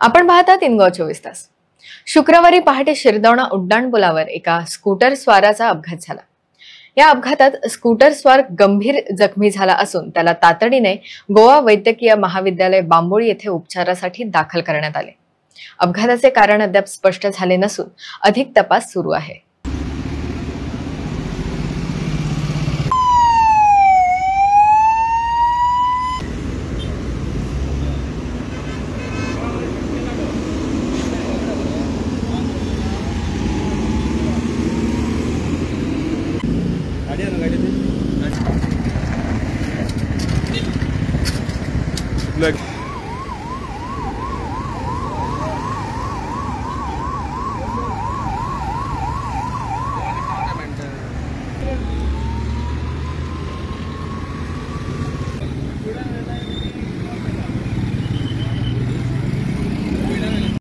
आपण पाहता 3 गाव 24 तास। शुक्रवारी पहाटे शिरदवणा उड्डाणपुलावर एका स्कूटर स्वाराचा अपघात झाला। या अपघातात स्कूटर स्वार गंभीर जखमी झाला असून त्याला तातडीने गोवा वैद्यकीय महाविद्यालय बांबोळी येथे उपचारासाठी दाखल करण्यात आले। अपघाताचे कारण अद्याप स्पष्ट झाले नसून अधिक तपास सुरू आहे।